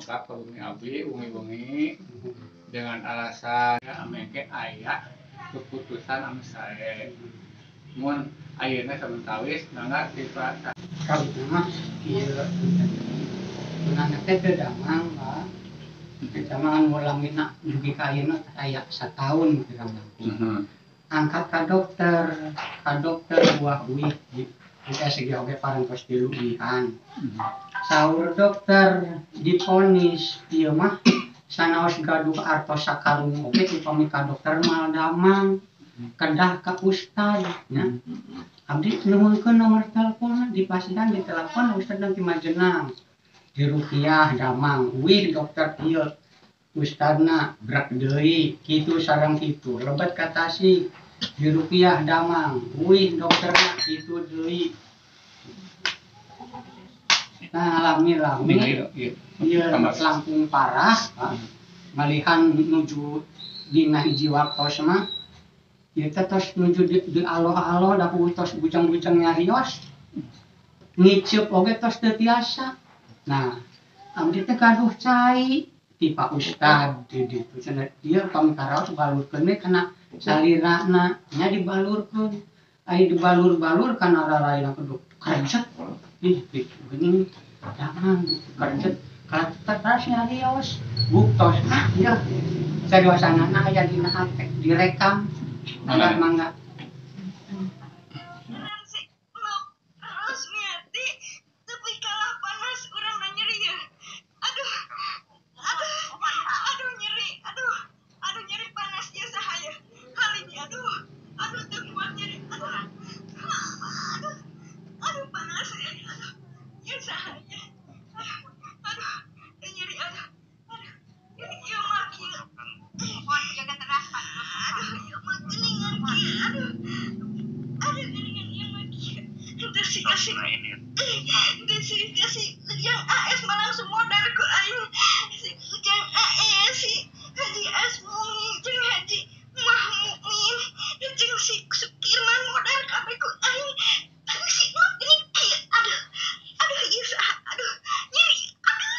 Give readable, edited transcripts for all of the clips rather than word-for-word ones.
dongkap ke bumi abdi wengi-wengi dengan alasan ameke aya keputusan anu sae. Mun ayeuna samentawis nangga tiba kawitna ieu nana teh teu damang Pak. Eta mah ngulanginna dugi ka ayeuna aya sataun kirang langkung. Angkat ka dokter buah uih di SG oge parangtos 3 uihan. Saur dokter diponis ieu mah sanaos gaduh artos sakarung oge upami ka dokter mah damang kedah ka ustad nya. Abdi nuhunkeun nomor teleponna dipasiehan di telepon ustad nanti majenang. Di Rukiah damang uih dokter ieu ustadna brek deui kitu sareng kitu lebet ka Tasik di Rukiah damang uih dokterna kitu deui. Nah lami-lami ieu langkung parah ngalihan nuju dina hiji waktos mah ieu teh tos nuju di aloh-aloh da tos bujang-bujang nyarios ngiceup oge tos teu tiasa. Nah abdi teh gaduh cai ti Pak Ustad di ditu cenah ieu pamikaraos balurkeun we kana salirana nya dibalurkeun ai dibalur-balur kana raraina keduk karencet ih geuning damang karencet karas nyarios buktosna ya sariwasanana aya dina HP direkam mangga yang AS mah langsung modal ku aing yang AS si Haji Asmuni jeung Haji Mahmumin jeung si Sukirman modal kabeh ku aing tapi si Nur ini kieu aduh ieu saha aduh nyeri aduh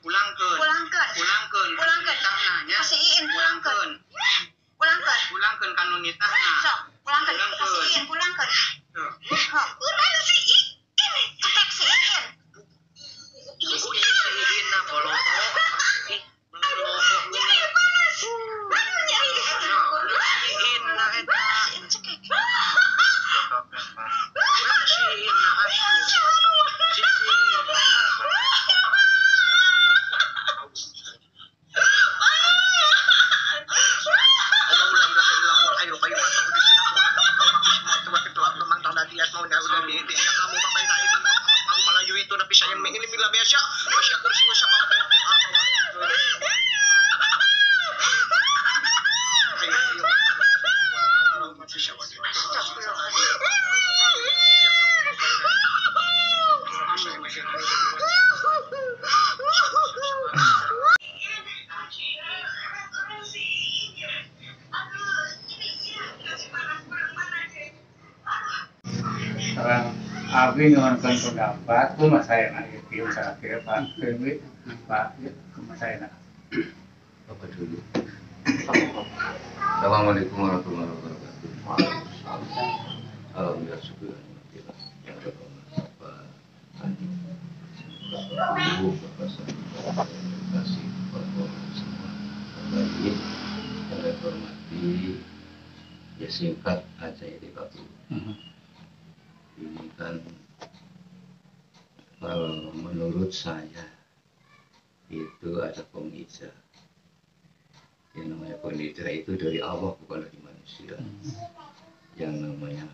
pulangkeun kasihin pulangkeun kan nitahna sok pulangkeun kasihin pulangkeun urang si ini cetek si ieu si na boloto nyeri panas aduh nyeri kasihin na eta cekek kasihin na sekarang abdi nyuhunkeun pendapat kumaha saena ieu kieu sakieu Pak Kewi Pak kumaha saena Bapak dulu. Assalamualaikum warahmatullahi wabarakatuh. Alhamdulillah syukur yang ada Bapak Andi, Bapak Ibu, Bapak Sandi, terima kasih Bapak semua baik yang saya hormati. Ya singkat aja ini Pak. Ini kan kalau menurut saya itu ada pemijah. Yang namanya pemijah itu dari Allah bukan dari manusia. Yang namanya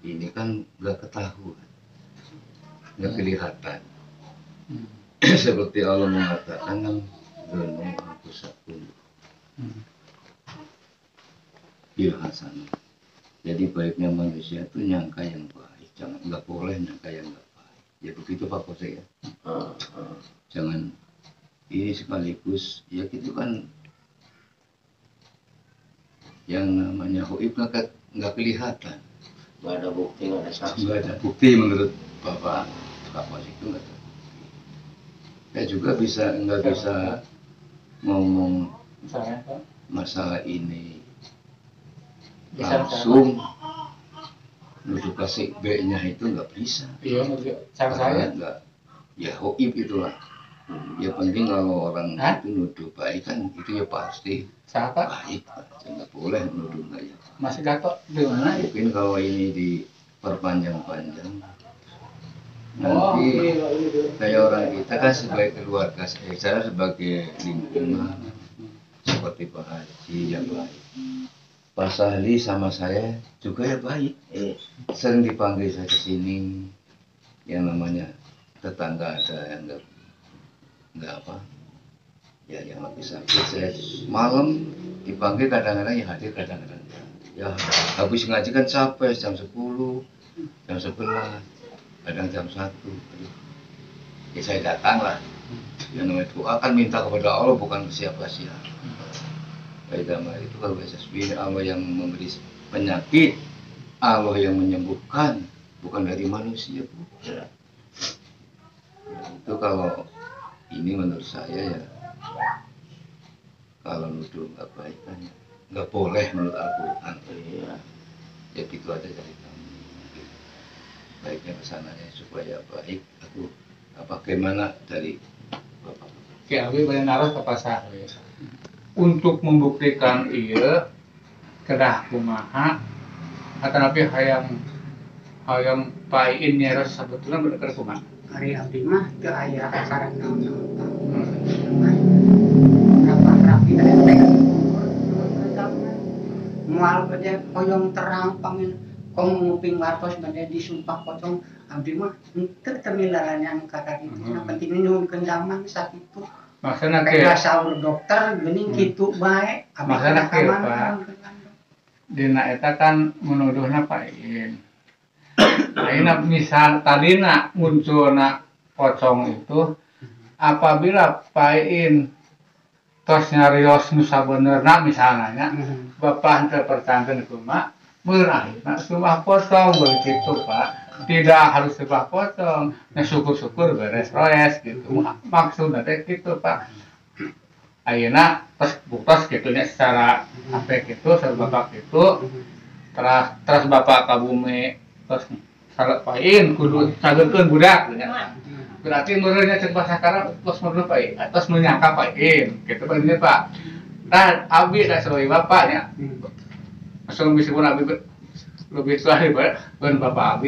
ini kan nggak ketahuan, nggak kelihatan. Seperti Allah mengatakan kan gunung angkusapun bil hasanah. Jadi baiknya manusia itu nyangka yang baik, jangan nggak boleh nyangka yang nggak baik. Ya begitu Pak Kose ya. Jangan ini sekaligus ya gitu kan yang namanya hoib nggak kelihatan. Nggak ada bukti, nggak ada saksi. Nggak ada bukti menurut Bapak Kapolres itu nggak ada. Saya juga nggak bisa ngomong Saya Pak. masalah ini Bisa, langsung nuduh kasih B-nya itu nggak bisa. Iya, cara saya. Karena nggak, ya hoib itulah. Ya penting kalau orang Hah? itu nuduh baik kan itu ya pasti Siapa? baik. Nggak boleh nuduh nggak ya. Masih Gatot di mana? Mungkin kalau ini diperpanjang-panjang Oh, nanti iya. kayak orang kita kan sebagai keluarga, saya sebagai lingkungan seperti Pak Haji yang baik, Pak Sahli sama saya juga ya baik. Sering dipanggil saya ke sini, yang namanya tetangga ada yang nggak apa, ya yang lagi sakit. Saya malam dipanggil kadang-kadang ya hadir, kadang-kadang ya habis ngaji kan capek jam 10, jam 11, kadang jam 1. Ya saya datang lah. Yang namanya doa kan minta kepada Allah bukan ke siapa-siapa. Agama itu kalau bahasa Sbi, Allah yang memberi penyakit, Allah yang menyembuhkan, bukan dari manusia. Bukan. Itu kalau ini menurut saya ya, kalau nuduh nggak baik kan nggak boleh menurut Al-Quran. Ya gitu aja dari kami. Baiknya kesananya supaya baik. Aku bagaimana dari Bapak? Ki Abi bari naros ka pasar we. Untuk membuktikan ieu kedah kumaha atanapi hayang pain nyeros sabetulna bener kumaha. Hari abdi mah teu aya sareng naon-naon. Rapi teh moal bade koyong terang pangin kong nguping wartos bade disumpah pocong abdi mah teu kamilaran yang kata gitu. Yang penting nyuhunkeun zaman sakitu. Maksudna Kayak ke saur dokter geuning kitu bae. Abdi Maksudna ka kieu, mana? dina eta kan menuduhna pain. Ayeuna misal tadina munculna pocong itu apabila pain tos nyarios nu sabenerna misalna nya Bapak teu percankeun kumaha meur akhirna cuma pocong begitu Pak. Tidak harus sebab potong, nah syukur-syukur beres-beres gitu. Maksudnya teh gitu Pak. Ayeuna buktos gitu nya secara apa gitu, secara Bapak gitu. Terus Bapak ka bumi terus pain kudu sageutkeun budak nya. Berarti meureunnya cek bahasa Arab terus meureun pain, terus menyangka pain gitu bener Pak. Nah, abi da sebagai Bapak nya. Asal meskipun abi lebih tua daripada Bapak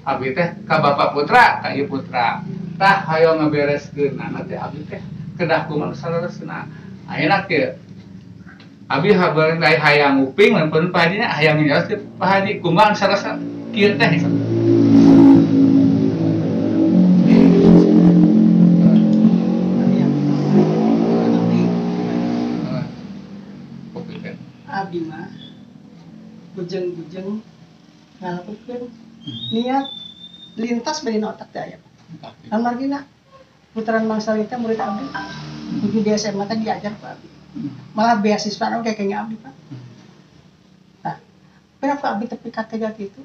abi teh ka Bapak putra, ka ieu putra. Tah hayang ngabereskeun teh abi teh kedah kumaha saresna. Ayeuna ke abi habar hayang nguping mun pun Pak Haji nya hayang nyaos teh Pak Haji kumaha saresna kieu teh. Abdi mah bujeng-bujeng ngalakukeun niat lintas beri otak daya. Amargina putaran mangsalita murid abdi uji di SMA teh diajar Pak Abdi. Malah beasiswa oge kayaknya abdi Pak. Nah, kenapa abdi tepi katega gitu?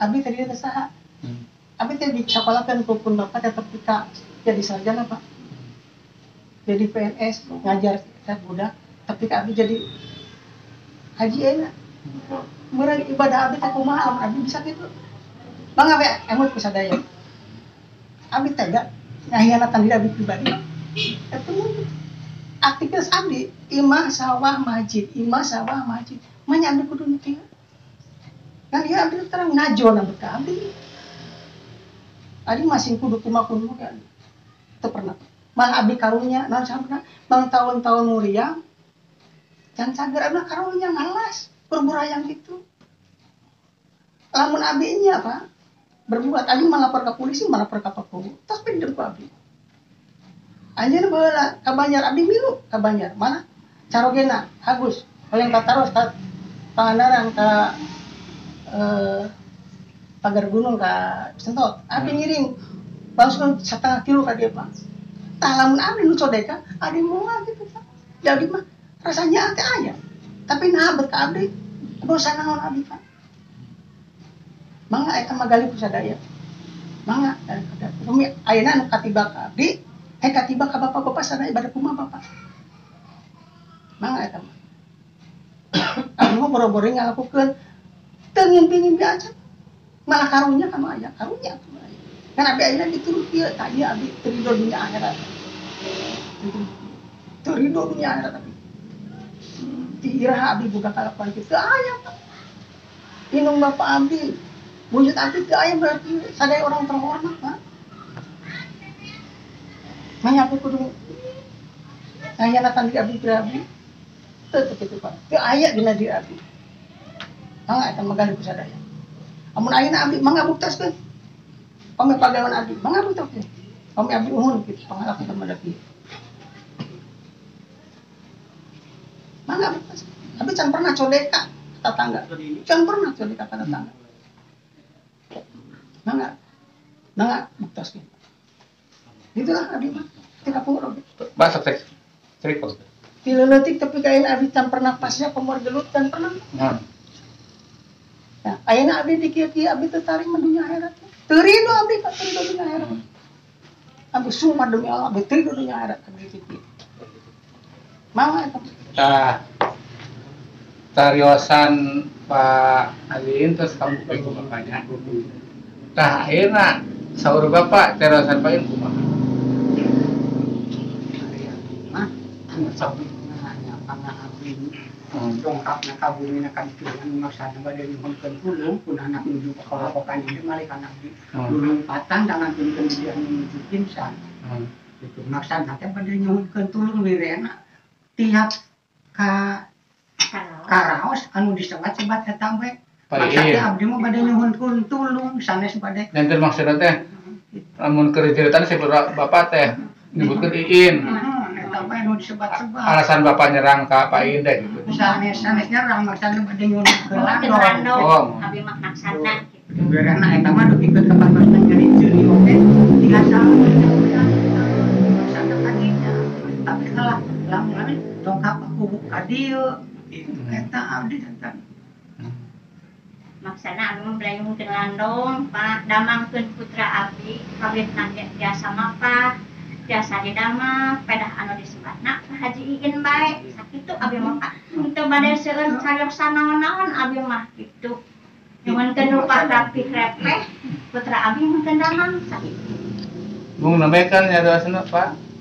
Abdi tadi teh saha? Abdi teh disekolahkeun ku pun Bapak teh tepi ka jadi sarjana Pak. Jadi PNS ngajar kita budak, tapi abdi jadi haji enak. Meureun ibadah abdi teh kumaha lamun abdi bisa kitu. Mangga we emut kusadaya. Abdi tega ngahianatan diri abdi pribadi. Eta aktivitas abdi imah sawah masjid, Manya abdi kudu kieu. Kan ieu abdi terang ngajon abdi ka abdi. Abdi masih kudu kumaha kudu kan. Teu pernah. Malah abdi karunya naon sabna bang tahun-tahun muriang can cager abdi karunya ngalas berburayang gitu. Lamun abdi nya Pak berbuat abdi melapor ke polisi, melapor ke Polri. Tos pindem ku abdi. Anjeun baheula ka Banjar abdi milu ka Banjar. Mana? Carogena Agus. Hoyong ka taros ka Pangandaran ka Pagar Gunung ka Sentot. Abdi ngiring langsung 1,5 kilo ka dieu Pak. Tah lamun abdi nu codeka, abdi moal gitu Pak. Jadi mah rasanya teh aya. Tapi nah bet ka abdi Dosa naon abdi Pak? Mangga eta magali pusadaya. Mangga daripada umi ayeuna anu katiba ka abdi, katiba ka bapak-bapak sadaya ibadah kumaha Bapak. Mangga eta mah. Abdi mah boro-boro ngalakukeun teu ngimpi-ngimpi aja. Malah karunya kanu aya, karunya atuh aya. Kan abdi ayeuna dituruti ieu tadi abdi terido dunia akhirat. Terido dunia akhirat abdi. Iraha abdi buka kalakuan kitu aya Pak. Inung bapak abdi wujud abdi teu aya berarti sadaya orang terhormat Pak. Manya abdi kudu ngayanatan di abdi abdi. Teu kitu Pak. Teu aya dina diri abdi. Mangga eta magali ku sadaya. Amun ayeuna abdi mangga buktaskeun. Pame pagawean abdi mangga buktaskeun. Pame abdi uhun kitu pangalakuan mendaki. Mangga buktaskeun. Abdi can pernah codeka tetangga. Can pernah codeka ka tetangga. Mangga buktaskeun. Itulah abdi mah. Tika pungkur abdi. Bahasa teks. Cerita. Tileutik tapi kain abdi can pernah pasnya pemor gelut can pernah. Nah. Ya, ayeuna abdi dikieu-kieu abdi teu tarik mah dunia akhirat. Teu ridho abdi ka ridho dunia akhirat. Abdi sumpah demi Allah abdi teu ridho dunia akhirat abdi kieu. Mangga eta. Tariosan Pak Alin terus kamu ke bapaknya. Tah ayeuna saur bapak tariosan Pak Alin kumaha? Mah, anu sabtu nanya kana abdi dongkapna ka bumi na kan tuhan maksana bade nyuhunkeun tulung pun anak nuju ka kawakokan ieu malih kana abdi tulung patang dengan tunkeun dia menuju insan. Itu maksana teh bade nyuhunkeun tulung wirena tiap ka karaos anu disebat-sebat eta we. Maksudna abdi mah bade nyuhunkeun tulung sanes bade. Nanti maksudna teh lamun keur ceritaan si bapak teh nyebutkeun iin. Eta we anu disebat-sebat. Alasan bapak nyerang ka Pak Iin teh gitu. Sanes nyerang maksudna bade nyuhunkeun Mungkin landong. random, abi mah laksana gitu. Wirena eta mah dugi ke tempat masna jadi ciri oke. Tiasa maksudna kadinya. Tapi kalah lamun dongkap aku ka dieu. Eta abdi tentang Maksana abi mah belayu mungkin landong, Pak, damangkeun putra abdi, kawitna biasa mapa, biasa didamang, pedah anu disebatna Haji Iin bae. Sakitu abi mah Pak. Teu bade seueur cariosan naon-naon abi mah kitu. Nyuhunkeun rupa rapih repeh, putra abi mungkin damang sakitu. Bung namanya kan nyariosna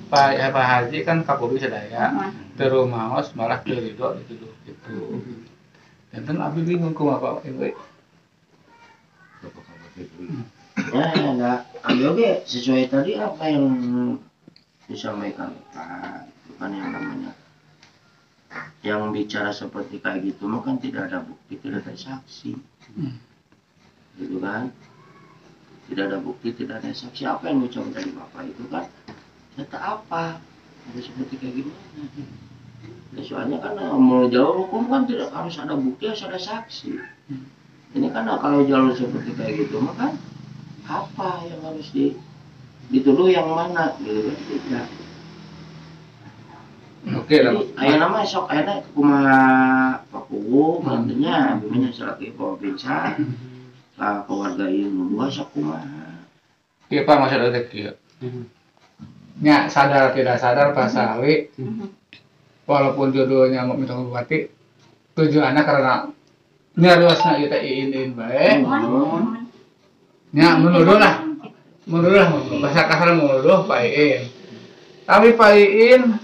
Pak Haji kan kapuri sadaya. Teu maos malah teu ridho dituduh gitu. Enten abi bingung kumaha Pak Iin. Ya, enggak. Ambil oke sesuai tadi apa yang disampaikan Pak, bukan yang namanya yang bicara seperti kayak gitu, mah kan tidak ada bukti, tidak ada saksi, gitu kan? Tidak ada bukti, tidak ada saksi. Apa yang diucapkan dari Bapak itu kan? Data apa? Ada seperti kayak gimana? Ya, soalnya kan mau jalur hukum kan tidak harus ada bukti, harus ada saksi. Ini kan kalau jalur seperti kayak gitu, mah kan apa yang harus dituduh yang mana gitu kan? Tidak. Oke lah. Aya nama sok aya kumaha Pak Kuwu nantinya biminya selaku provinsi ka keluarga ieu dua sok kumaha. Ieu Pak maksudna teh kieu. Nya sadar tidak sadar Pak Sawi walaupun jodohnya mau minta bupati tujuannya karena nyariosna ieu teh Iin bae. Nya menuduh lah bahasa kasar menuduh Pak Iin. Tapi Pak Iin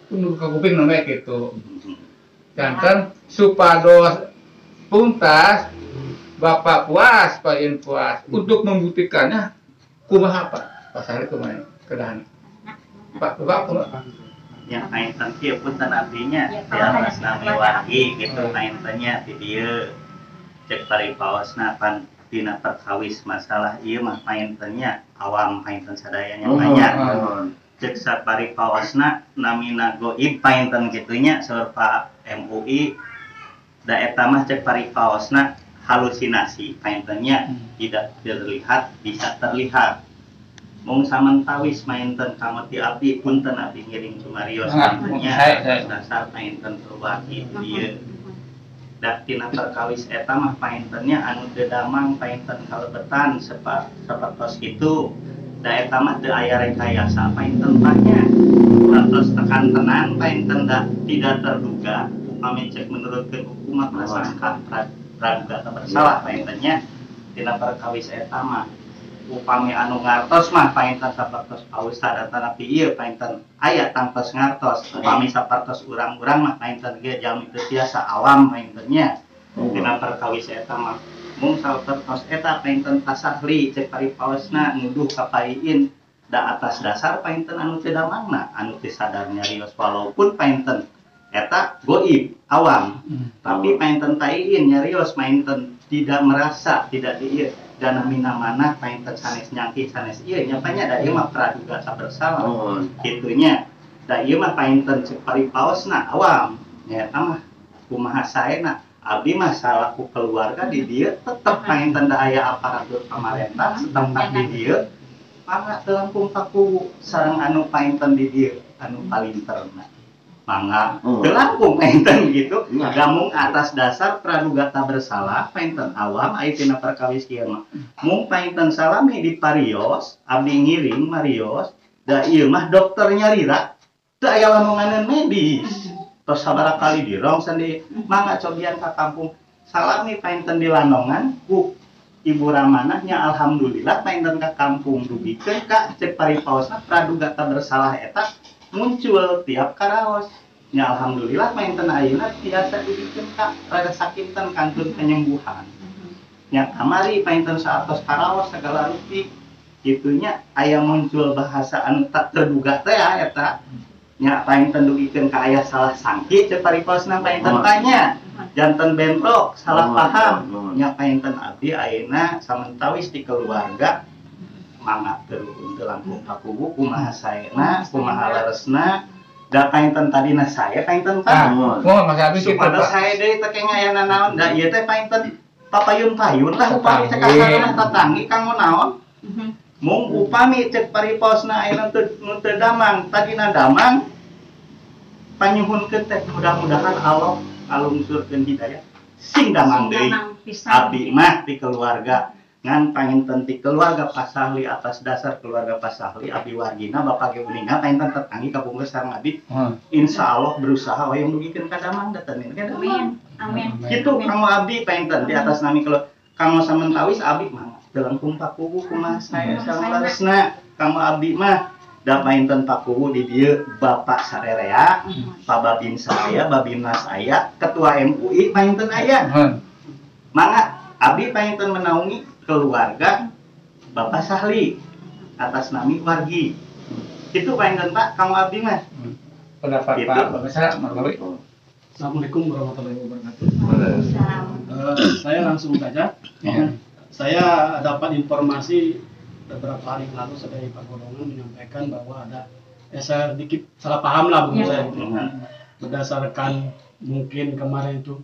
tunduk ke kuping namanya gitu. Jantan supados tuntas Bapak puas, Pak Iin puas untuk membuktikannya kumaha Pak? Pasare kumaha kedahan. Pak kumaha? Ya mainten kieu punten abdinya tiaras nami wargi gitu maintennya di dieu cek paripaosna pan dina perkawis masalah ieu mah maintennya awam mainten sadayanya banyak cek saparipaosna namina goib mainten kitunya saur Pak MUI da eta mah cek paripaosna halusinasi maintennya tidak terlihat bisa terlihat. Mung samantawis mainten kamoti abdi punten abdi ngiring sumarios maintennya dasar mainten perwaki dieu da tina perkawis eta mah paintennya anu teu damang painten kalebetan sapertos kitu da eta mah teu aya rekayasa painten tanya terus tekan tenan painten da tidak terduga upami cek menurutkeun hukum mah prasangka praduga teu bersalah paintennya tina perkawis eta mah upami anu ngartos mah painten sapertos pausta datana pi ieu painten aya tangtos ngartos upami sapertos urang-urang mah painten ge jalmi teu tiasa awam paintennya dina perkawis eta mah mung sapertos eta painten tasahli cek paripaosna nuduh ka paiin da atas dasar painten anu teu damangna anu teu sadar nyarios walaupun painten eta goib awam tapi painten taiin nyarios painten tidak merasa tidak diieu dana mina mana painten sanes nyangki sanes ieu nyapanya da ieu mah praduga tak bersalah kitunya da ieu mah painten cek paripaosna awam nya eta mah kumaha saena abdi mah salaku keluarga di dieu tetep painten da aya aparatur pamarentah setempat di dieu mangga teu langkung paku sareng anu painten di dieu anu palinterna mangga teu langkung painten gitu gamung atas dasar praduga tak bersalah painten awam aya tina perkawis kieu mah mung painten salami di parios abdi ngiring marios da ieu mah dokter nyarira teu aya lamonganeun medis tos sabarakali dirong sandi mangga cobian ka kampung salami painten di Landongan ku Ibu Ramanah nya alhamdulillah painten ka kampung dugikeun ka cek paripaosna praduga tak bersalah eta muncul tiap karaos nya alhamdulillah painten ayeuna tiasa dibikeun ka rada sakinten kantun penyembuhan nya kamari painten saatos karaos segala rupi kitunya aya muncul bahasa anu tak terduga teh eta nya painten dugikeun ka aya salah sangki cek paripaosna painten tanya janten bentrok salah paham nya painten abdi ayeuna samentawis di keluarga mangga teu langkung pakubu kumaha saena kumaha leresna da painten tadina saya painten Mas Abi supada saya deui teh kenging aya nanaon da ieu teh painten papayun-payun lah upami cek kasarna tatanggi kanggo naon mung upami cek paripaosna ayeuna teu damang tadina damang panyuhunkeun teh mudah-mudahan Allah alungsurkeun hidayah sing damang deui abdi mah di keluarga ngan painten ti keluarga pasahli atas dasar keluarga pasahli abdi wargina bapak ge uninga painten tetanggi kapungkur sareng abdi insyaallah berusaha hoyong dugikeun ka damang datenin ka damang amin kitu kanggo abdi painten di atas nami kalau kanggo samentawis abdi mah teu langkung pakubu kumaha saya sareng laresna kanggo abdi mah da painten pakubu di dieu bapak sarerea pababin saya babinna saya ketua MUI painten aya mangga abdi painten menaungi keluarga Bapak Sahli atas nami wargi itu painten Pak kanggo abdi mah pendapat Pak Bapak Margawi. Assalamualaikum warahmatullahi wabarakatuh. Saya langsung saja. Saya dapat informasi beberapa hari lalu dari Pak Godongan menyampaikan bahwa ada saya sedikit salah paham lah menurut saya berdasarkan mungkin kemarin itu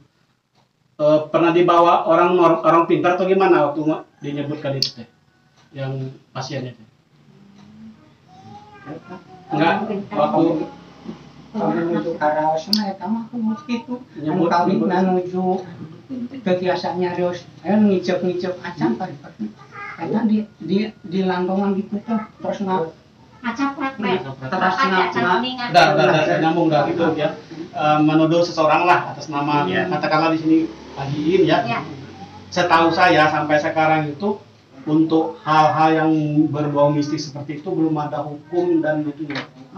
pernah dibawa orang pintar atau gimana waktu dinyebutkan itu teh yang pasiennya teh enggak waktu menuju karaosna eta mah kumus kitu nyebut kawin menuju kebiasaan nyarios aya ngicep-ngicep acan pari-pari eta di Landongan gitu teh terus Acap terus nyambung dah gitu ya menuduh seseorang lah atas nama katakanlah di sini Hajiin ya. Setahu saya sampai sekarang itu untuk hal-hal yang berbau mistis seperti itu belum ada hukum dan itu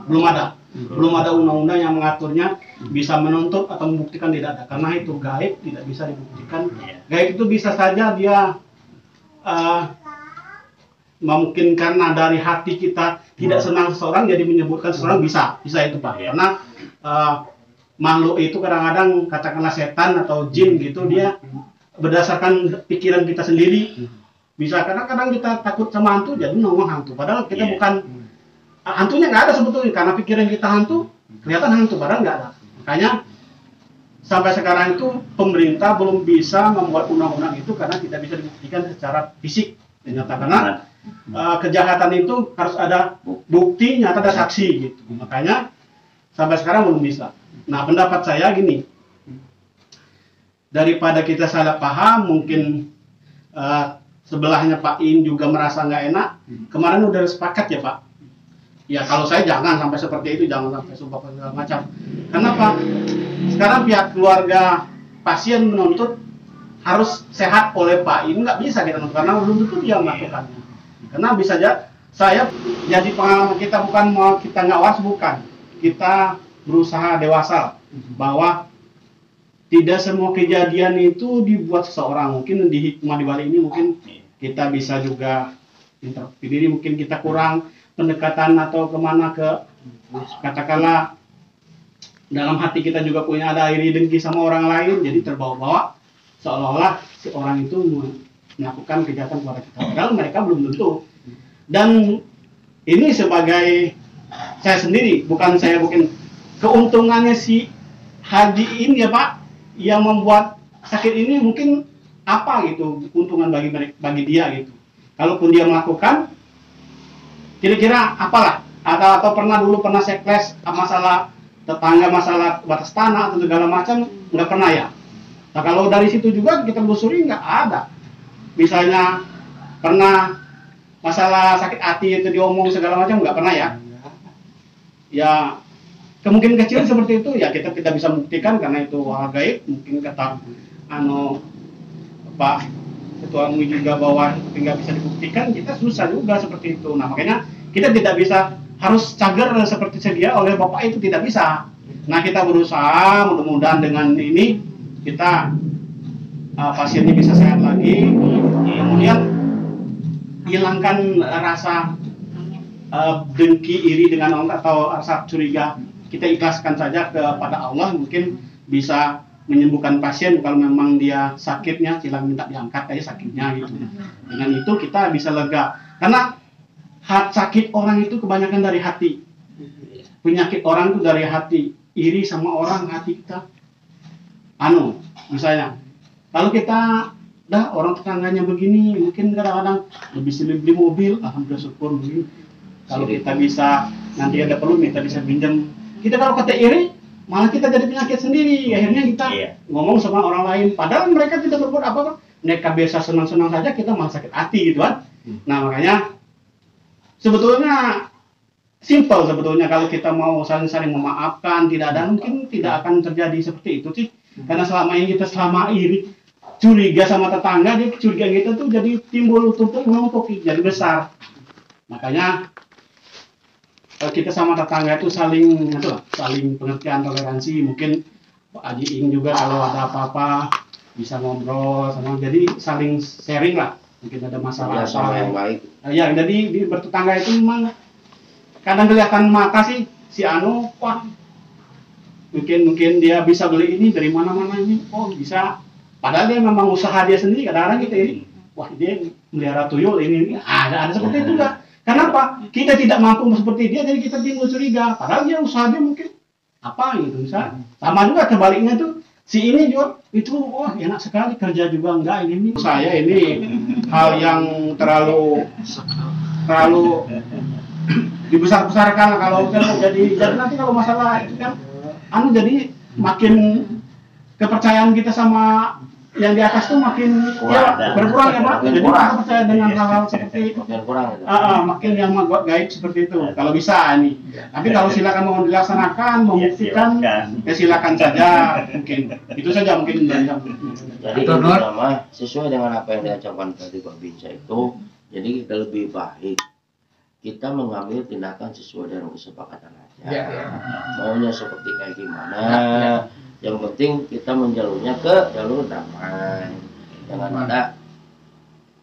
belum ada undang-undang yang mengaturnya bisa menuntut atau membuktikan tidak ada karena itu gaib tidak bisa dibuktikan. Gaib itu bisa saja dia mungkin karena dari hati kita tidak senang seseorang jadi menyebutkan seseorang bisa itu Pak karena makhluk itu kadang-kadang katakanlah setan atau jin gitu dia berdasarkan pikiran kita sendiri bisa kadang-kadang kita takut sama hantu jadi ngomong hantu padahal kita bukan hantunya nggak ada sebetulnya karena pikiran kita hantu kelihatan hantu padahal nggak ada makanya sampai sekarang itu pemerintah belum bisa membuat undang-undang itu karena tidak bisa dibuktikan secara fisik ternyata karena kejahatan itu harus ada bukti nyata ada saksi gitu makanya sampai sekarang belum bisa. Nah pendapat saya gini, daripada kita salah paham, mungkin sebelahnya Pak In juga merasa nggak enak. Kemarin udah sepakat ya Pak. Ya kalau saya jangan sampai seperti itu, jangan sampai sumpah segala macam. Kenapa? Sekarang pihak keluarga pasien menuntut harus sehat oleh Pak In, nggak bisa kita menuntut karena belum tentu dia melakukannya. Karena bisa aja saya jadi pengalaman kita bukan mau kita nggak was, bukan. Kita berusaha dewasa bahwa tidak semua kejadian itu dibuat seseorang. Mungkin di hikmah di balik ini mungkin kita bisa juga intervensi, mungkin kita kurang pendekatan atau kemana ke katakanlah dalam hati kita juga punya ada iri dengki sama orang lain, jadi terbawa-bawa seolah-olah si orang itu melakukan kejahatan kepada kita. Padahal mereka belum tentu. Dan ini sebagai saya sendiri, bukan saya mungkin keuntungannya si Haji ini ya Pak, yang membuat sakit ini mungkin apa gitu keuntungan bagi dia gitu. Kalaupun dia melakukan, kira-kira apalah atau pernah sekles masalah tetangga, masalah batas tanah atau segala macam, nggak pernah ya. Nah kalau dari situ juga kita telusuri nggak ada. Misalnya pernah masalah sakit hati itu diomong segala macam, nggak pernah ya. Ya kemungkinan kecil seperti itu ya kita tidak bisa buktikan karena itu hal gaib. Mungkin kata Pak Ketua MUI juga bahwa nggak bisa dibuktikan, kita susah juga seperti itu. Nah makanya kita tidak bisa harus cager seperti sedia oleh Bapak itu, tidak bisa. Nah kita berusaha mudah-mudahan dengan ini kita pasiennya bisa sehat lagi, kemudian hilangkan rasa dengki, iri dengan orang atau rasa curiga. Kita ikhlaskan saja kepada Allah, mungkin bisa menyembuhkan pasien. Kalau memang dia sakitnya, silang minta diangkat aja sakitnya gitu. Dengan itu kita bisa lega. Karena sakit orang itu kebanyakan dari hati. Penyakit orang itu dari hati. Iri sama orang hati kita. Misalnya, kalau kita orang tetangganya begini, mungkin kadang-kadang lebih beli mobil, alhamdulillah syukur begini. Kalau kita bisa nanti ada perlu kita bisa pinjam. Kita kalau kata iri, malah kita jadi penyakit sendiri. Akhirnya kita ngomong sama orang lain, padahal mereka tidak berbuat apa-apa. Mereka biasa senang-senang saja, kita malah sakit hati gitu kan. Nah makanya sebetulnya simpel sebetulnya kalau kita mau saling-saling memaafkan, tidak ada mungkin tidak akan terjadi seperti itu sih. Karena selama ini kita selama iri curiga sama tetangga, dia curiga kita tuh jadi timbul tumpuk jadi besar. Makanya kita sama tetangga itu saling pengertian, toleransi. Mungkin Pak Haji Ing juga kalau ada apa-apa bisa ngobrol sama, jadi saling sharing lah. Mungkin ada masalah yang baik. Ya, jadi di bertetangga itu memang kadang kelihatan mata sih si wah mungkin dia bisa beli ini dari mana-mana ini, bisa. Padahal dia memang usaha dia sendiri. Kadang-kadang kita ini, wah dia melihara tuyul ini. Ada seperti itu juga. Kenapa? Kita tidak mampu seperti dia, jadi kita timbul curiga. Padahal dia usaha dia mungkin apa gitu misalnya. Sama juga kebaliknya tuh, si ini juga itu wah enak sekali kerja juga enggak ini. Saya ini hal yang terlalu dibesar-besarkan kalau jadi nanti kalau masalah itu kan jadi makin kepercayaan kita sama yang di atas tuh makin berkurang ya Pak. Jadi kita percaya dengan hal-hal seperti makin yang gaib seperti itu. Kalau bisa ini. Tapi kalau silakan mau dilaksanakan, membuktikan, ya silakan saja. Mungkin itu saja mungkin. Jadi intinya sesuai dengan apa yang diucapkan tadi Pak Binca itu, jadi kita lebih baik kita mengambil tindakan sesuai dengan kesepakatan aja. Maunya seperti kayak gimana? Yang penting kita menjalurnya ke jalur damai, jangan ada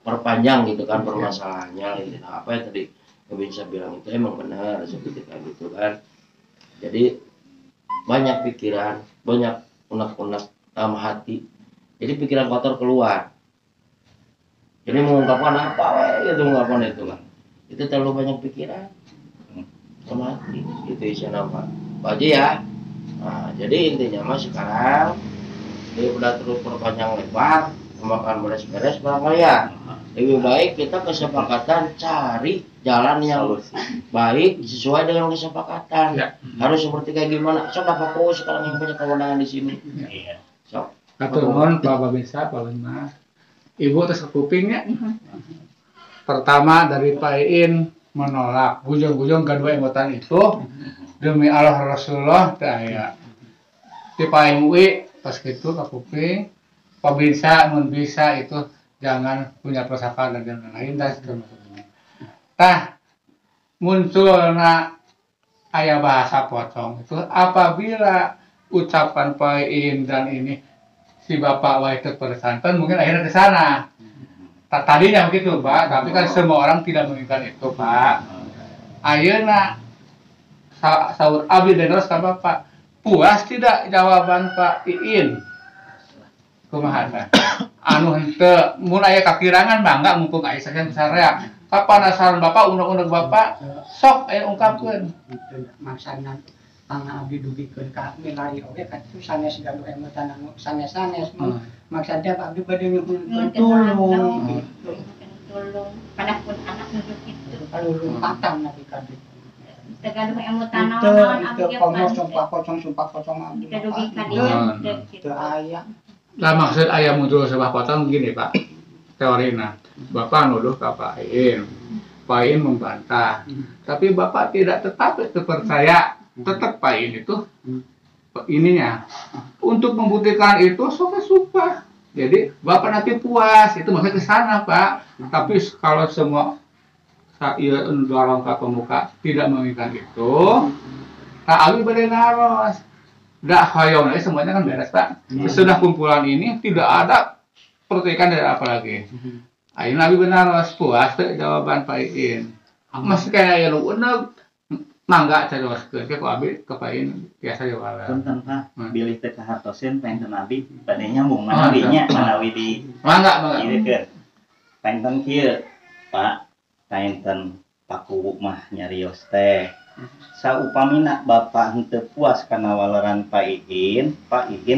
perpanjang gitu kan permasalahannya gitu. Nah, apa yang tadi bisa bilang itu emang benar seperti kayak gitu kan. Jadi banyak pikiran, banyak unek-unek dalam hati. Jadi pikiran kotor keluar. Jadi mengungkapkan apa gitu, mengungkapkan itu kan. Itu terlalu banyak pikiran sama hati. Itu isinya apa? Pak Haji ya. Nah, jadi intinya mah sekarang dia udah terus perpanjang lebar, makan beres-beres barangkali ya. Lebih baik kita kesepakatan cari jalan yang baik sesuai dengan kesepakatan. Harus seperti kayak gimana? Sok apa kok sekarang yang punya kewenangan di sini? Sok Atur nuhun Pak Babinsa, Pak Mas. Ibu terus ke kupingnya. Pertama dari Pak Iin menolak. Ujung-ujung kedua emotan itu demi Allah Rasulullah daya. Di Pak MUI pas gitu ke kuping. Pak Babinsa mun bisa itu jangan punya prasangka dan lain-lain dan sebagainya. Tah munculna aya bahasa pocong itu apabila ucapan Pak Iin dan ini si Bapak Wahid Persanten mungkin akhirnya ke sana. Tadinya begitu, Pak, tapi kan semua orang tidak menginginkan itu, Pak. Ayeuna sahur abdi denos ka Bapak. Puas tidak jawaban Pak Iin? Kumaha tah? Anu henteu mun aya kakirangan mangga mumpung aya saking besarea. Kapan asalan Bapak undang-undang Bapak sok aya ungkapkeun. Maksana abdi dugikeun ka milari oge kan sanes gaduh emotan anu sanes-sanes maksudnya abdi bade nyuhun tulung gitu. Tulung pada pun anak nuju kitu. Kalau lumpatan nabi kadu. Tegaduh emotan Itu naon abdi komo sumpah pocong abdi. Tedugi ka dieu Itu aya. Lah maksud aya muncul sebuah potong begini Pak. Teorina. Bapak nuduh ke Pak Iin. Pak Iin membantah. Tapi Bapak tidak tetap percaya. Tetap Pak Iin itu ininya untuk membuktikan itu sumpah. Jadi Bapak nanti puas itu maksudnya ke sana Pak. Tapi kalau semua saya dorong ke pemuka tidak menginginkan itu, tak abi bade naros. Dah hayong semuanya kan beres Pak. Sesudah kumpulan ini tidak ada pertikaian dari apa lagi. Ayo nabi benar puas tuh jawaban Pak Iin. Masih kayak ya lu unek. Mangga caroskeun ke abi kepain biasa ya wala. Punten Pak, bilih teh ka hartoseun penten abi bade nyambung manawinya manawi di mangga. Ieu keur. Penten kieu Pak, penten paku mah nyarios teh. Saupamina Bapak henteu puas kana waleran Pak Iin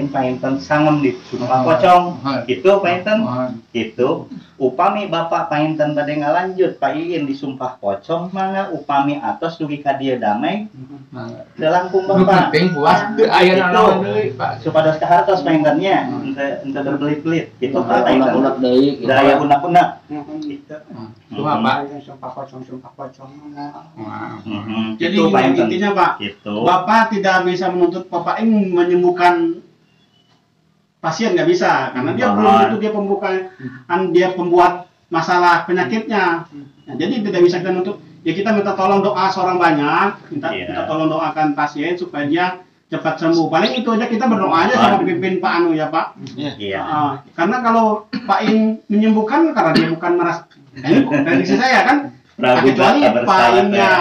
penten sangem di sumpah pocong. Kitu penten. Kitu. Upami Bapak penten bade ngalanjut Pak Iin disumpah pocong mangga upami atos dugi ka dieu damai. Teu langkung Bapak. Penting puas teu aya naon deui Pak. Supados ka hartos pengennya henteu berbelit-belit. Kitu Pak penten. Unak deui. Daya unak-unak. Gitu. Cuma Pak Sumpah pocong. Jadi intinya Pak, Bapak tidak bisa menuntut Bapak Iin menyembuhkan pasien, nggak bisa karena dia belum tentu dia dia pembuat masalah penyakitnya. Nah, jadi tidak bisa kita nuntut. Ya kita minta tolong doa seorang banyak, kita tolong doakan pasien supaya dia cepat sembuh. Paling itu aja kita berdoa aja sama pimpin Pak Anu ya Pak. Iya. Karena kalau Pak Iin menyembuhkan karena dia bukan merasa. Nah, ini prediksi saya kan. Kecuali Pak Iinnya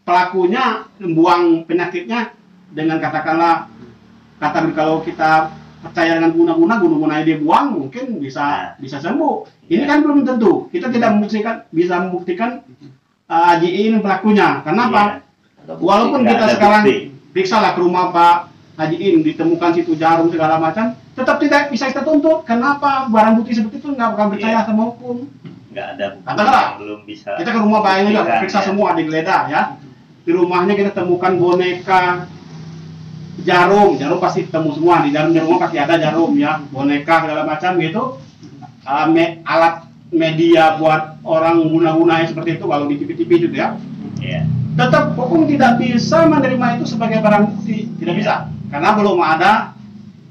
pelakunya membuang penyakitnya dengan katakanlah kalau kita percaya dengan guna-guna dia buang mungkin bisa sembuh. Ini kan belum tentu. Kita tidak bisa membuktikan Haji Iin pelakunya. Kenapa? Walaupun kita sekarang periksa lah ke rumah Pak Haji Iin ditemukan situ jarum segala macam, tetap tidak bisa kita tuntut. Kenapa? Barang bukti seperti itu nggak bakal percaya sama hukum. Nggak ada bukti katakanlah belum bisa. Kita ke rumah Pak Iin juga periksa semua digeledah ya. Di rumahnya kita temukan boneka jarum pasti ketemu semua di dalam rumah pasti ada jarum ya, boneka segala macam gitu. Alat media buat orang guna-guna seperti itu kalau di TV-TV itu ya. Tetap hukum tidak bisa menerima itu sebagai barang bukti, tidak bisa karena belum ada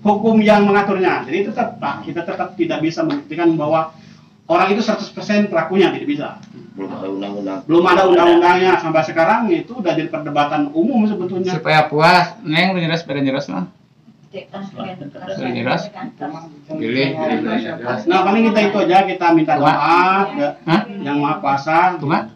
hukum yang mengaturnya. Jadi tetap Pak, kita tetap tidak bisa membuktikan bahwa orang itu 100% pelakunya, tidak bisa. Belum ada undang-undangnya sampai sekarang, itu udah jadi perdebatan umum sebetulnya. Supaya puas, Neng nyeras pada nyeras mah. Nyeras. Pilih. Nah, paling kita itu aja, kita minta doa yang Maha Kuasa. Cuma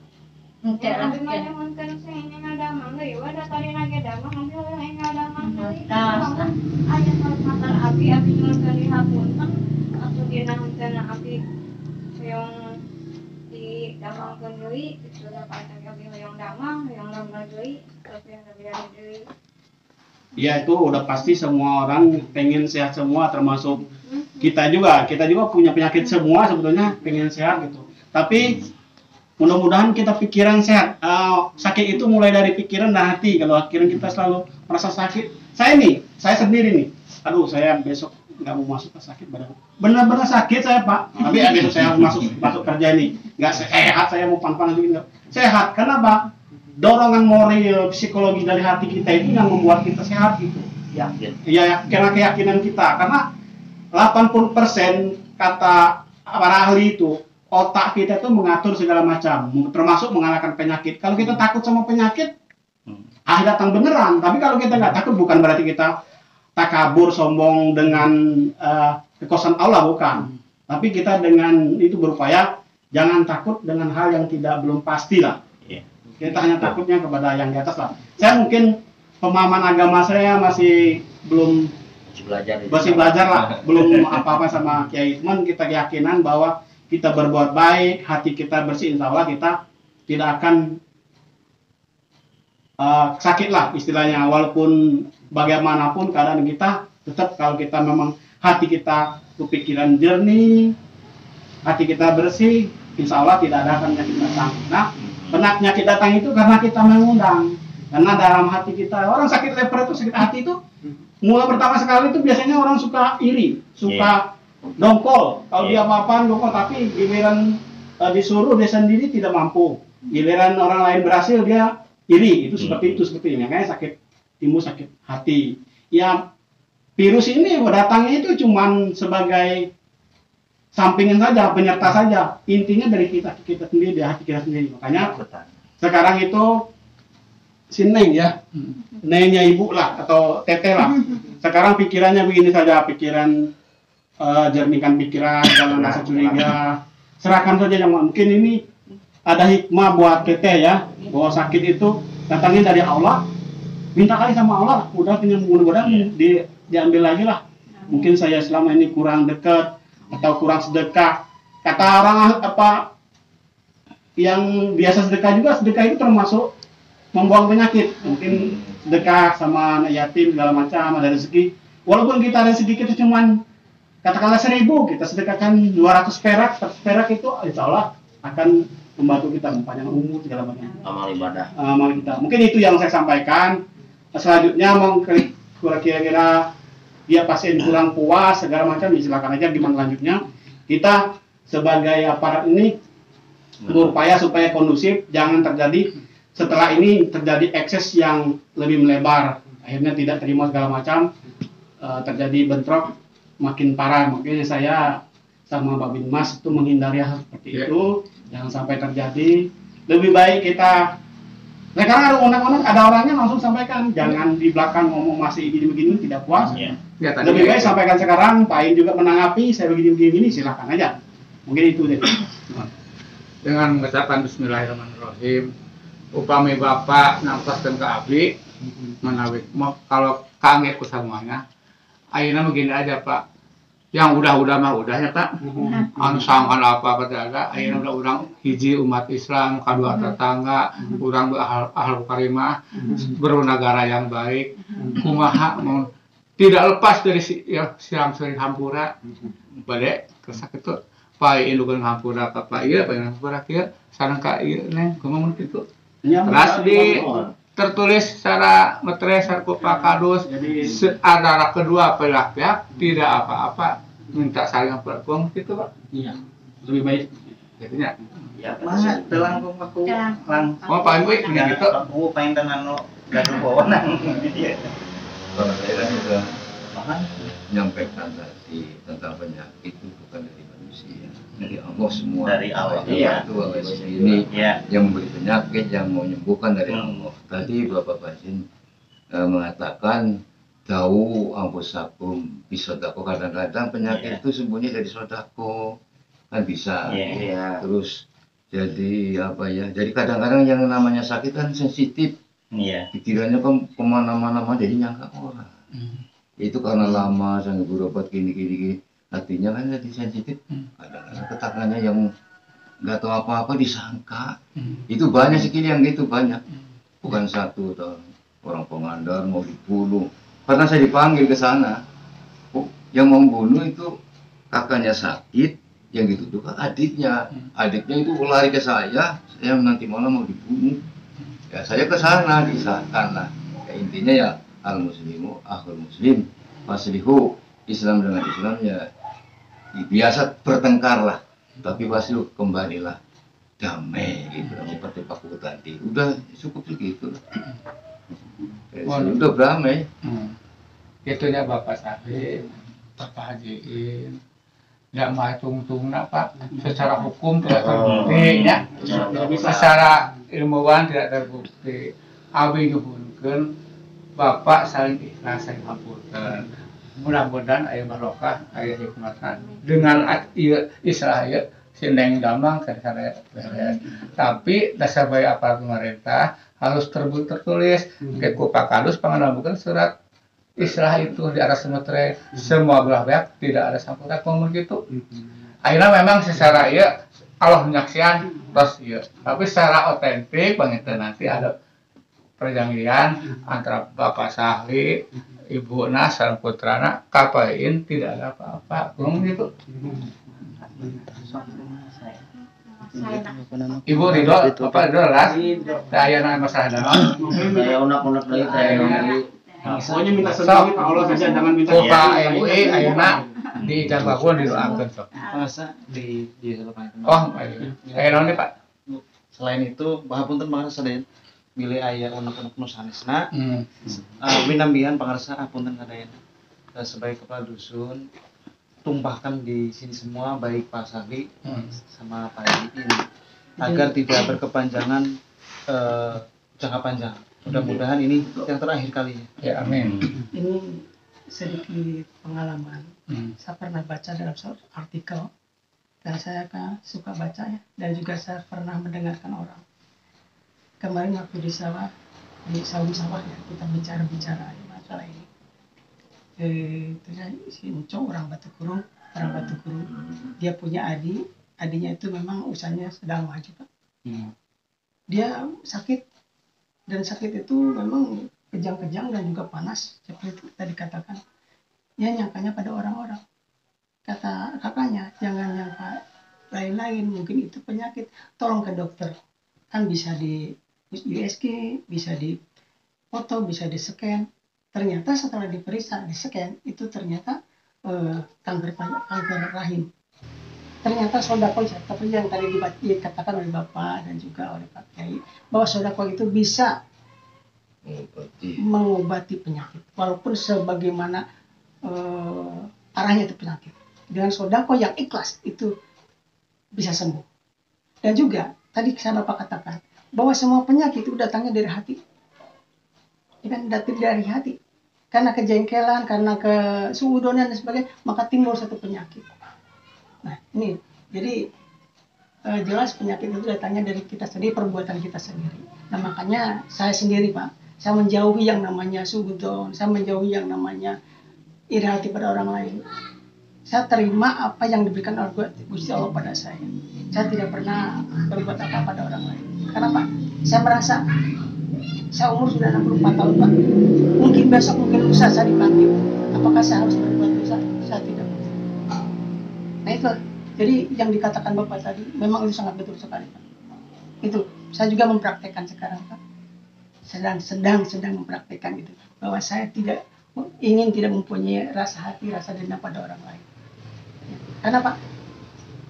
damangkeun deui itulah pantai abi hoyong damang deui tapi yang lebih deui. Ya itu udah pasti semua orang pengen sehat semua termasuk kita juga punya penyakit semua sebetulnya pengen sehat gitu. Tapi mudah-mudahan kita pikiran sehat. Sakit itu mulai dari pikiran dan hati. Kalau pikiran kita selalu merasa sakit, saya sendiri nih. Aduh saya besok nggak mau masuk ke sakit badan. Benar-benar sakit saya Pak, tapi besok saya masuk kerja ini nggak sehat, saya mau pan-pan gitu. Sehat, kenapa? Dorongan moral psikologi dari hati kita itu yang membuat kita sehat gitu. Yakin. Ya, karena keyakinan kita, karena 80% kata para ahli itu otak kita itu mengatur segala macam, termasuk mengalahkan penyakit. Kalau kita takut sama penyakit, datang beneran. Tapi kalau kita nggak takut, bukan berarti kita takabur, sombong dengan kekuasaan Allah, bukan. Tapi kita dengan itu berupaya jangan takut dengan hal yang belum pasti lah. Kita hanya takutnya kepada yang di atas lah. Saya mungkin pemahaman agama saya masih belum masih belajar lah, belum apa-apa sama Kiai. Cuman kita keyakinan bahwa kita berbuat baik, hati kita bersih, insya Allah kita tidak akan sakit lah istilahnya. Walaupun bagaimanapun keadaan kita, tetap kalau kita memang hati kita kepikiran jernih, hati kita bersih, insya Allah tidak ada penyakit datang. Nah, penyakit datang itu karena kita mengundang. Karena dalam hati kita, orang sakit leper itu, sakit hati itu, mulai pertama sekali itu biasanya orang suka iri, suka dongkol. Kalau dia apa-apaan dongkol, tapi giliran disuruh dia sendiri tidak mampu. Giliran orang lain berhasil dia iri. Itu seperti ini. Makanya sakit timbul sakit hati. Ya virus ini datangnya itu cuman sebagai sampingan saja, penyerta saja. Intinya dari kita sendiri, dari hati kita sendiri. Makanya sekarang itu si Neng ya, Nengnya ibu lah atau teteh lah. Sekarang pikirannya begini saja, pikiran jernihkan pikiran, jangan rasa curiga, serahkan saja yang mungkin ini ada hikmah buat teteh ya, bahwa sakit itu datangnya dari Allah, minta kali sama Allah, udah mudah-mudahan diambil lagi lah. Mungkin saya selama ini kurang dekat atau kurang sedekah. Kata orang apa yang biasa sedekah juga, sedekah itu termasuk membuang penyakit. Mungkin sedekah sama anak yatim segala macam, ada rezeki. Walaupun kita ada sedikit itu cuman katakanlah 1000, kita sedekahkan 200 perak, 100 perak itu insya Allah akan membantu kita mempanjang umur segala macam. Amal ibadah. Amal kita. Mungkin itu yang saya sampaikan. Selanjutnya mau kira-kira dia pasien kurang puas segala macam, silakan aja gimana lanjutnya. Kita sebagai aparat ini berupaya supaya kondusif, jangan terjadi setelah ini terjadi ekses yang lebih melebar, akhirnya tidak terima segala macam, terjadi bentrok makin parah. Makanya saya sama Pak Binmas itu menghindari hal seperti itu, jangan sampai terjadi. Lebih baik kita, sekarang ada orangnya langsung sampaikan, jangan di belakang ngomong masih begini tidak puas. Lebih baik sampaikan sekarang, Pak In juga menanggapi, saya begini silakan aja. Mungkin itu deh. Dengan mengucapkan Bismillahirrahmanirrahim. Upami Bapak nampaskan ke abdi menawi kalau kangen ku semuanya ayeuna begini aja Pak, yang udah mah udah ya Pak, anu sangkan apa ada ayeuna udah hiji umat Islam, kedua tetangga, urang ahal karimah, bernegara yang baik, kumaha tidak lepas dari siang sering hampura bade kesak itu Pak indukun hampura ka Pak ieu Pak hampura kieu sareng ka ieu neng kumaha kitu. Terus tertulis secara materai sarku Pak Kadus, antara kedua belah pihak tidak apa-apa, minta saling perpung gitu Pak. Iya, lebih baik. Jadinya. Ya, mah telangkung aku lang. Oh Pak Ibu gitu. Aku pengen tenan lo gaduh wewenang dia. Kalau saya juga menyampaikan tadi tentang penyakit itu bukan dari manusia, dari Allah semua. Dari Allah. Itu Allah sendiri yang memberi penyakit, yang mau menyembuhkan dari Allah. Tadi Bapak Basin mengatakan tahu ampusakum bisodako, kadang-kadang penyakit itu sembunyi dari sodako kan bisa. Terus jadi apa ya? Jadi kadang-kadang yang namanya sakit kan sensitif. Pikirannya kan kemana-mana jadi nyangka orang. Itu karena lama saya berobat gini hatinya kan jadi sensitif. Kadang-kadang tetanganya yang nggak tahu apa-apa disangka. Itu banyak sekali yang gitu, banyak. Bukan satu atau orang pengandar mau dibunuh. Karena saya dipanggil ke sana. Yang mau membunuh itu kakaknya sakit, yang dituduh adiknya. Adiknya itu lari ke saya nanti malam mau dibunuh. Ya saya ke sana disahkan lah. Ya, intinya ya al muslimu akhul muslim faslihu Islam dengan Islam ya biasa bertengkar lah, tapi pasti kembalilah damai gitu, seperti Pak Kuku tadi. Udah cukup segitu lah. Udah damai. Itunya Bapak Salim, Bapak Hajiin, nggak mah tung Pak. Secara hukum tidak terbukti, ya. Secara ilmuwan tidak terbukti. Abi nyuhunkeun Bapak saling ikhlas, saling hapunten. Mudah-mudahan aya barokah, aya hikmatan. Dengan istilah ieu sindeng damang kada beres. Tapi dasar bae aparat pemerintah harus tertulis ke ku Pak Kadus pangandabukeun surat istilah itu di atas semetre semua belah pihak tidak ada sangkutan ngomong gitu. Akhirnya memang secara ieu Allah menyaksikan terus ieu. Tapi secara otentik panginten nanti ada perjanjian antara Bapak Sahli, Ibu Nas, sareng putrana kapain tidak ada apa-apa. Ngomong gitu. Ibu Ridho, Bapak Ridho lah. Saya nang masalah dalam. Saya unak-unak lagi saya. Pokoknya minta sendiri Pak Allah saja, jangan minta. Bapak MUI ayeuna di Jagabun didoakeun sok. Masa di lepas itu. Oh, aya naon nih Pak? Selain itu, bahapunten pangarsa den bilih aya unek-unek nu sanesna. Winambihan pangarsa apunten kadayan. Sebagai kepala dusun tumpahkan di sini semua baik Pak Sahli sama Pak Haji ini agar tidak berkepanjangan jangka panjang. Mudah-mudahan ini yang terakhir kalinya. Ya amin. Ini sedikit pengalaman. Saya pernah baca dalam suatu artikel dan saya kan suka baca ya, dan juga saya pernah mendengarkan orang. Kemarin waktu di sawah ya, kita bicara masalah ini. Ternyata si Uco orang Batu Kurung, dia punya adiknya itu memang usianya sedang maju Pak. Dia sakit, dan sakit itu memang kejang-kejang dan juga panas seperti itu tadi katakan. Dia nyangkanya pada orang-orang. Kata kakaknya, jangan nyangka lain-lain, mungkin itu penyakit, tolong ke dokter. Kan bisa di USG, bisa di foto, bisa di scan. Ternyata setelah diperiksa, di scan, itu ternyata kanker rahim. Ternyata sodako, seperti yang tadi dikatakan oleh Bapak dan juga oleh Pak Kiai, bahwa sodako itu bisa mengobati penyakit, walaupun sebagaimana arahnya itu penyakit. Dengan sodako yang ikhlas itu bisa sembuh. Dan juga tadi saya Bapak katakan bahwa semua penyakit itu datangnya dari hati. Kan datang dari hati. Karena kejengkelan, karena kesuudonan dan sebagainya, maka timbul satu penyakit. Nah ini, jadi jelas penyakit itu datangnya dari kita sendiri, perbuatan kita sendiri. Nah makanya saya sendiri Pak, saya menjauhi yang namanya suudon, saya menjauhi yang namanya iri hati pada orang lain. Saya terima apa yang diberikan oleh Gusti Allah pada saya. Saya tidak pernah berbuat apa pada orang lain. Kenapa? Saya merasa saya umur sudah 64 tahun Pak. Mungkin besok, mungkin lusa saya dipanggil. Apakah saya harus berbuat dosa? Saya tidak. Nah itu, jadi yang dikatakan Bapak tadi memang itu sangat betul sekali Pak. Itu saya juga mempraktekkan sekarang Pak. Sedang mempraktekkan itu, bahwa saya tidak mempunyai rasa hati, rasa dendam pada orang lain. Ya. Karena Pak,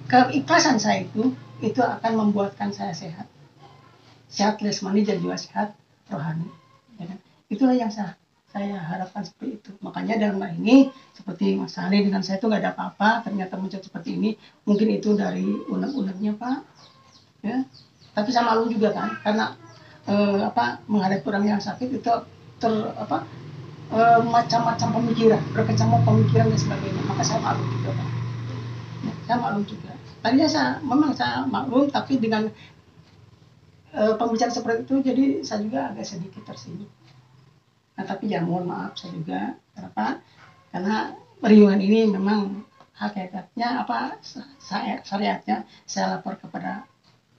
keikhlasan saya itu akan membuatkan saya sehat jasmani dan juga sehat rohani. Ya kan? Itulah yang saya harapkan seperti itu. Makanya dalam hal ini seperti Mas Ali dengan saya itu nggak ada apa-apa, ternyata muncul seperti ini. Mungkin itu dari unek-uneknya Pak. Ya. Tapi saya malu juga kan, karena menghadapi orang yang sakit itu macam-macam pemikiran, berkecamuk pemikiran dan sebagainya. Maka saya maklum juga Pak. Ya, saya maklum juga. Tadinya saya maklum, tapi dengan pembicaraan seperti itu, jadi saya juga agak sedikit tersinggung. Nah tapi ya mohon maaf saya juga, kenapa? Karena periungan ini memang hakikatnya syariatnya saya lapor kepada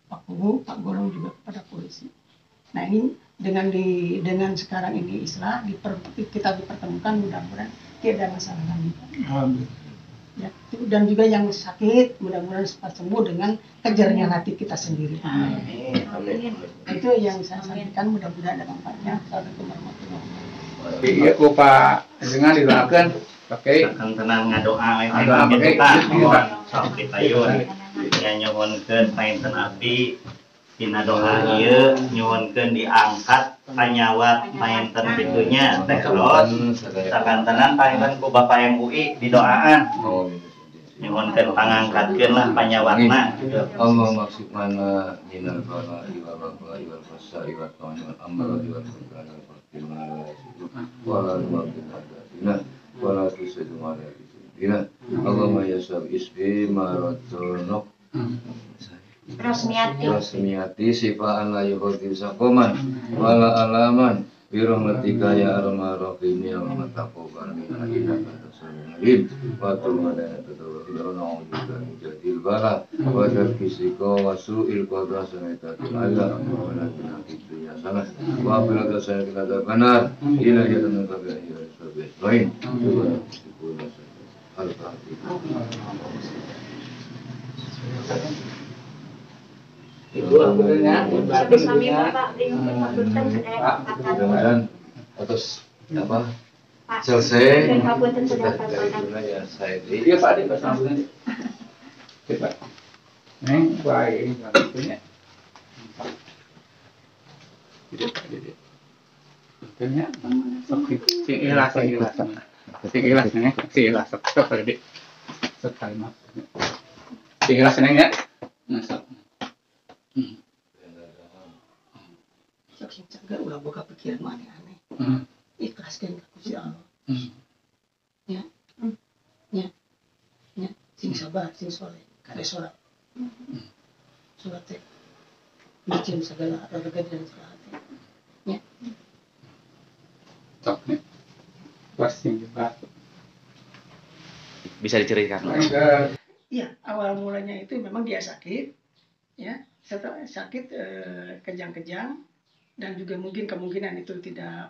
Pak Kubu, Pak Golong juga kepada polisi. Nah ini dengan sekarang ini kita dipertemukan, mudah-mudahan tidak ada masalah lagi. Ya, dan juga yang sakit mudah-mudahan cepat sembuh dengan kejernihan hati kita sendiri. Amin. Itu yang saya sampaikan, mudah-mudahan ada manfaatnya. Assalamualaikum warahmatullahi wabarakatuh. Iya, Pak dengan didoakan Pakai akan tenang ngadoa Ngadoa gitu pakai kan gitu, Pak. sok pitayun nya nyuwunkeun painten abdi dina doa ieu nyuwunkeun diangkat panyawat painten kitunya teh terus sakantenan painten ku Bapak MUI didoaan Oh, nyuwunkeun pangangkatkeun lah panyawatna Allah maksud mana minal bala iwal bala iwal fasa iwal kawan iwal amara iwal kudana fatimah wala waqit hadina wala tusidu mala dina Allahumma yasab isbi maratonok Rosmiati. Rasmiyati sifaan la yukhati sakoman wala alaman birahmatika ya arhamar rahimin ya taqabbal minna innaka antas-sami'ul alim wa tub alaina tawfiqna wa jadil bala wa tarkisika wa su'il qadra sanatatil ala wa lana fid sana wa bila tasaya kita benar ila jannah tabi'in ya sabit lain al-fatihah. Itu akhirnya Habis kami Bapak ngapunten sedaya Mudah-mudahan atas apa Pak. selesai Dan ngapunten sudah sedaya dari Bapak. guna ya saya di Iya Pak, di bahasa Sunda. Coba. Neng, baik punya. Jadi. Punya. Sing ikhlas, sing ikhlas. Sing ikhlas nih, sing ikhlas. Sok tadi. Sok kalimat. Sing ikhlas neng ya. Masuk. Sok sing cegah ulah boga pikiran mah aneh-aneh. Ikhlaskeun ka Gusti Allah. Ya. Ya. Ya, sing sabar, sing soleh, kade sholat. Sholat teh bikin segala olahraga dan sholat. Ya. Sok nih. Wasing juga. Bisa diceritakan. Iya, awal mulanya itu memang dia sakit, ya. Setelah sakit kejang-kejang dan juga mungkin kemungkinan itu tidak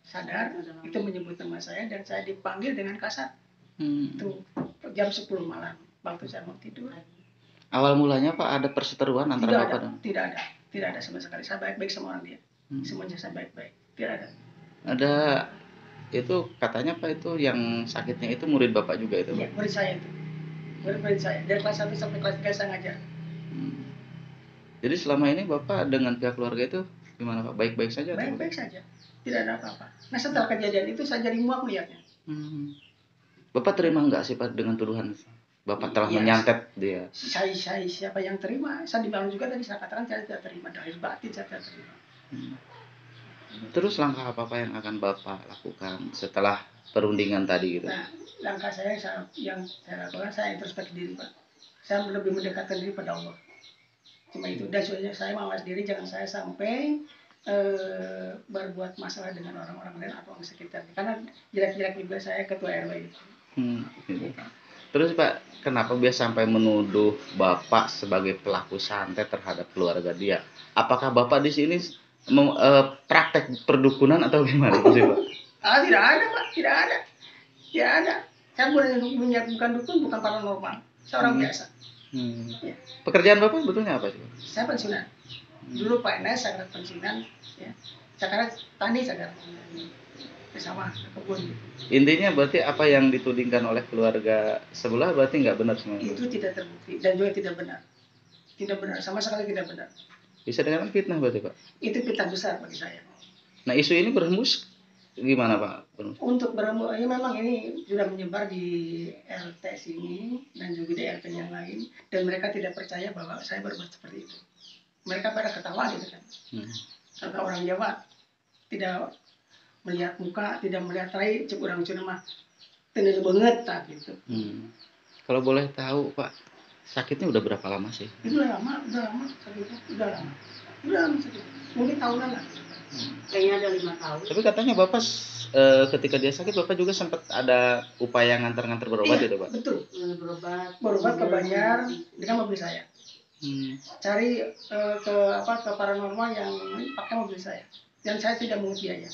sadar, itu menyebut nama saya dan saya dipanggil dengan kasar. Itu jam 10 malam waktu saya mau tidur. Awal mulanya Pak ada perseteruan antara Bapak dan Tidak ada sama sekali. Saya baik-baik sama orang dia. Semuanya saya baik-baik. Tidak ada. ada itu katanya Pak itu yang sakitnya itu murid Bapak juga itu. Iya, murid saya itu. Murid saya. Dari kelas 1 sampai kelas 3 saya ngajar. Jadi selama ini Bapak dengan pihak keluarga itu gimana Pak? Baik-baik saja? atau Baik-baik saja. Tidak ada apa-apa. Nah setelah kejadian itu saya jadi muak melihatnya. Bapak terima nggak sih Pak dengan tuduhan Bapak telah Iya. menyantet dia? Saya siapa yang terima? Saya dibilang juga tadi saya katakan saya tidak terima. Dari batin saya tidak terima. Terus langkah apa Pak yang akan Bapak lakukan setelah perundingan tadi gitu? Nah, langkah yang saya lakukan, saya introspeksi diri Pak. Saya lebih mendekatkan diri pada Allah. Cuma itu. Dan sebenarnya saya mawas diri jangan saya sampai berbuat masalah dengan orang-orang lain atau orang sekitar. Karena jelek-jelek juga saya ketua RW itu. Gitu. Terus Pak, kenapa biasa sampai menuduh Bapak sebagai pelaku santet terhadap keluarga dia? Apakah Bapak di sini praktek perdukunan atau gimana sih Pak? Tidak ada Pak, tidak ada. Tidak ada. Saya bukan dukun, bukan paranormal. Seorang biasa. Ya. Pekerjaan Bapak sebetulnya apa sih Pak? Saya pensiunan. Dulu PNS, saya pensiunan. Ya. Sekarang tani, saya bersama kebun. Intinya berarti apa yang ditudingkan oleh keluarga sebelah berarti nggak benar semuanya? Itu tidak terbukti dan juga tidak benar. Tidak benar, sama sekali tidak benar. Bisa dikatakan fitnah berarti Pak? Itu fitnah besar bagi saya. Nah isu ini berhembus gimana Pak? Untuk berembuk, ini memang ini sudah menyebar di RT sini dan juga di RT yang lain. Dan mereka tidak percaya bahwa saya berbuat seperti itu. Mereka pada ketawa gitu kan. Karena orang Jawa tidak melihat muka, tidak melihat rai, cek orang Sunda mah tenang banget tak gitu. Kalau boleh tahu Pak, sakitnya udah berapa lama sih? Itu udah lama sakitnya, udah lama sakit. Mungkin tahunan lah. Kayaknya ada 5 tahun. Tapi katanya Bapak ketika dia sakit Bapak juga sempat ada upaya nganter-nganter berobat gitu Pak? Betul. Berobat ke Banjar dengan mobil saya. Cari ke paranormal yang pakai mobil saya. Dan saya tidak mengut biaya.